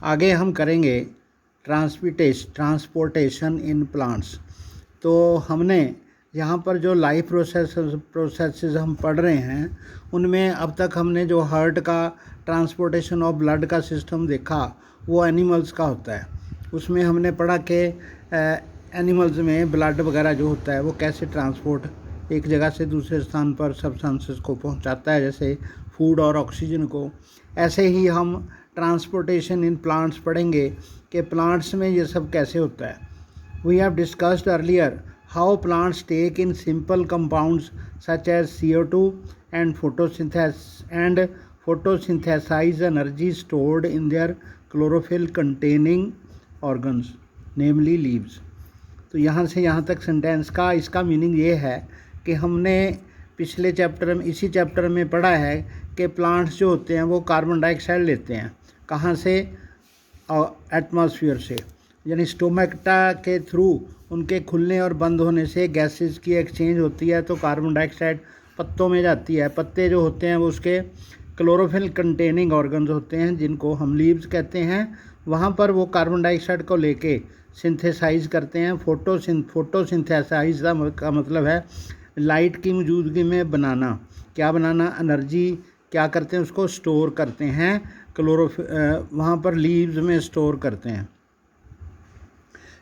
आगे हम करेंगे ट्रांसपोर्टेशन इन प्लांट्स। तो हमने यहाँ पर जो लाइफ प्रोसेसेस हम पढ़ रहे हैं, उनमें अब तक हमने जो हार्ट का ट्रांसपोर्टेशन ऑफ ब्लड का सिस्टम देखा वो एनिमल्स का होता है। उसमें हमने पढ़ा कि एनिमल्स में ब्लड वगैरह जो होता है वो कैसे ट्रांसपोर्ट एक जगह से दूसरे स्थान पर सब्सटेंसेस को पहुंचाता है, जैसे फूड और ऑक्सीजन को। ऐसे ही हम ट्रांसपोर्टेशन इन प्लांट्स पढ़ेंगे कि प्लांट्स में ये सब कैसे होता है। We have discussed earlier how plants take in simple compounds such as CO2 and photosynthesize energy stored in their chlorophyll containing organs, namely leaves। तो यहाँ से यहाँ तक सेंटेंस का इसका मीनिंग ये है कि हमने पिछले चैप्टर में, इसी चैप्टर में पढ़ा है कि प्लांट्स जो होते हैं वो कार्बन डाइऑक्साइड लेते हैं। कहाँ से? एटमॉस्फेयर से, यानी स्टोमेटा के थ्रू उनके खुलने और बंद होने से गैसेस की एक्सचेंज होती है, तो कार्बन डाइऑक्साइड पत्तों में जाती है। पत्ते जो होते हैं वो उसके क्लोरोफिल कंटेनिंग ऑर्गन्स होते हैं, जिनको हम लीव्स कहते हैं। वहाँ पर वो कार्बन डाइऑक्साइड को लेके सिंथेसाइज करते हैं। फोटोसिंथेसाइज का मतलब है लाइट की मौजूदगी में बनाना। क्या बनाना? एनर्जी। क्या करते हैं? उसको स्टोर करते हैं वहाँ पर लीव्स में स्टोर करते हैं।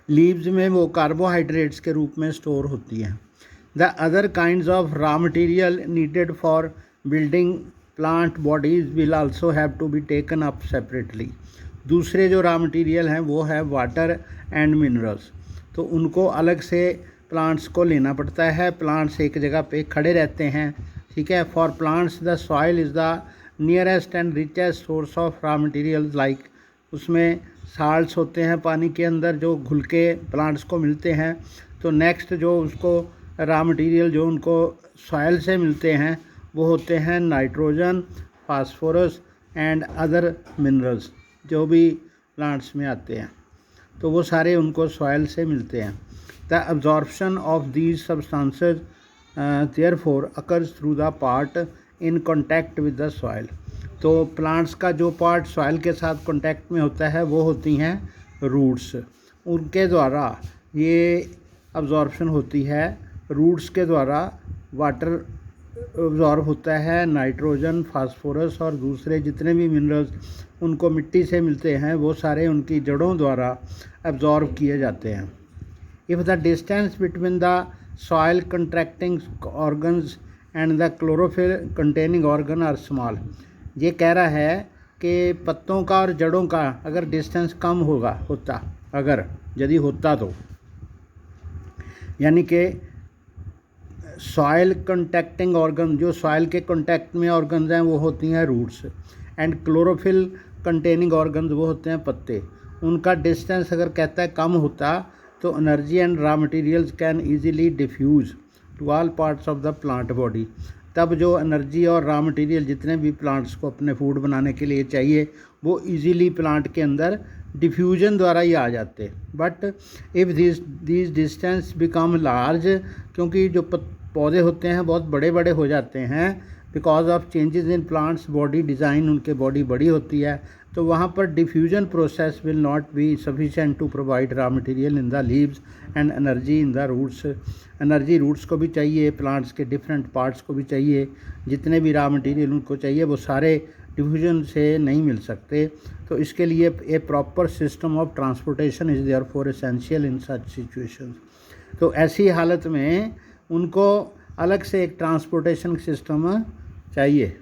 लीव्स में वो कार्बोहाइड्रेट्स के रूप में स्टोर होती हैं। The other kinds of raw material needed for building plant bodies will also have to be taken up separately. दूसरे जो रॉ मटेरियल हैं वो है वाटर एंड मिनरल्स, तो उनको अलग से प्लांट्स को लेना पड़ता है। प्लांट्स एक जगह पे खड़े रहते हैं, ठीक है। For plants the soil is the nearest and richest source of raw materials, like उसमें साल्ट्स होते हैं पानी के अंदर जो घुल के प्लांट्स को मिलते हैं। तो नेक्स्ट जो उसको रॉ मटेरियल जो उनको सॉइल से मिलते हैं वो होते हैं nitrogen, phosphorus and other minerals जो भी प्लांट्स में आते हैं, तो वो सारे उनको सॉइल से मिलते हैं। The absorption of these substances therefore occurs through the part in contact with the soil. तो प्लांट्स का जो पार्ट सॉइल के साथ कांटेक्ट में होता है वो होती हैं रूट्स। उनके द्वारा ये अब्जॉर्प्शन होती है। रूट्स के द्वारा वाटर अब्जॉर्ब होता है, नाइट्रोजन, फास्फोरस और दूसरे जितने भी मिनरल्स उनको मिट्टी से मिलते हैं वो सारे उनकी जड़ों द्वारा अब्जॉर्ब किए जाते हैं। If the distance between the soil contracting organs and the chlorophyll containing organ are small. ये कह रहा है कि पत्तों का और जड़ों का अगर डिस्टेंस कम होता अगर यदि होता तो, यानी कि सॉइल कंटैक्टिंग ऑर्गन, जो सॉइल के कांटेक्ट में ऑर्गन्स हैं वो होती हैं roots, and chlorophyll containing organs वो होते हैं पत्ते। उनका डिस्टेंस अगर कहता है कम होता तो energy and raw materials can easily diffuse to all parts of the plant body. तब जो एनर्जी और रॉ मटेरियल जितने भी प्लांट्स को अपने फूड बनाने के लिए चाहिए वो इजीली प्लांट के अंदर डिफ्यूजन द्वारा ही आ जाते। But if this distance become large, क्योंकि जो पौधे होते हैं बहुत बड़े बड़े हो जाते हैं because of changes in plants body design, उनके बॉडी बड़ी होती है, तो वहाँ पर diffusion process will not be sufficient to provide raw material in the leaves and energy in the roots. Energy roots को भी चाहिए, प्लांट्स के डिफरेंट पार्ट्स को भी चाहिए, जितने भी रॉ मटेरियल उनको चाहिए वो सारे डिफ्यूजन से नहीं मिल सकते। तो इसके लिए a proper system of transportation is therefore essential in such situations. तो ऐसी हालत में उनको अलग से एक ट्रांसपोर्टेशन सिस्टम चाहिए।